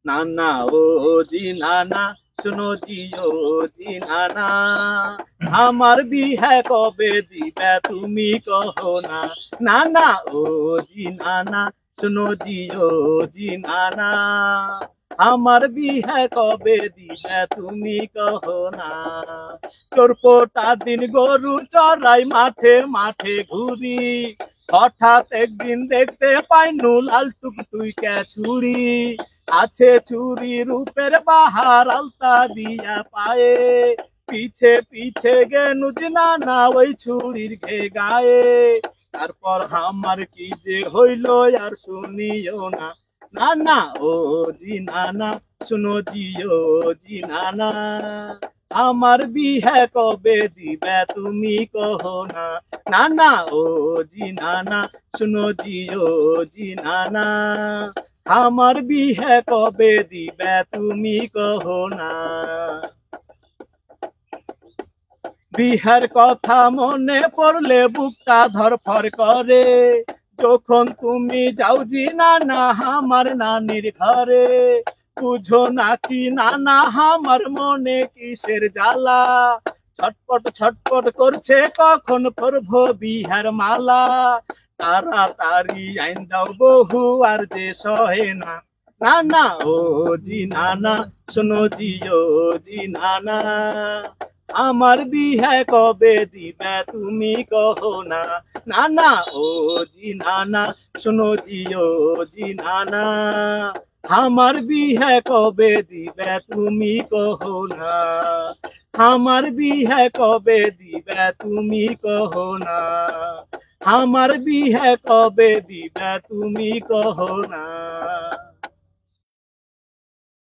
नाना ओ जी नाना सुनो जी ओ जी नाना আমার বিহে কবে দিবে তুমি কহো না নানা ও জি নানা শুনো জি ও জি নানা আমার বিহে কবে দিবে তুমি কহো না চোরপোটা দিন গরু চড়াই মাঠে মাঠে ঘুরি হঠাৎ একদিন দেখতে পাই লাল টুকটুইকে ছুরি আছে চুরি রূপের বাহার আলতা দিয়া পায়ে পিছে পিছে গেনুজ নানা ওই ছুরির ঘে গায়ে তারপর আমার কি যে হইল আর শুনিও না নানা ও জি নানা শুনো জি ও জি নানা আমার বিহে কবে দিবে তুমি কহো না নানা ও জি নানা শুনো জি ও জি নানা আমার বিহে কবে দিবে তুমি কহো না বিহার কথা মনে পড়লে বুকটা ধরফর করে যখন তুমি যাও জি নানা আমার নানির ঘরে বুঝো নাকি নানা আমার মনে কিসের জ্বালা ছটপট ছটপট করছে কখন পরবো বিহার মালা তাড়াতাড়ি আইন দাও বহু আর যে সহে না নানা ও জি নানা শোনো জি ও জি নানা আমার বিহে কবে দিবে তুমি কহো না নানা ও জি নানা শোনো জি ও জি নানা আমার বিহে কবে দিবে তুমি কহো না আমার বিহে কবে দিবে তুমি কহো না আমার বিহে কবে দিবে তুমি কহো না।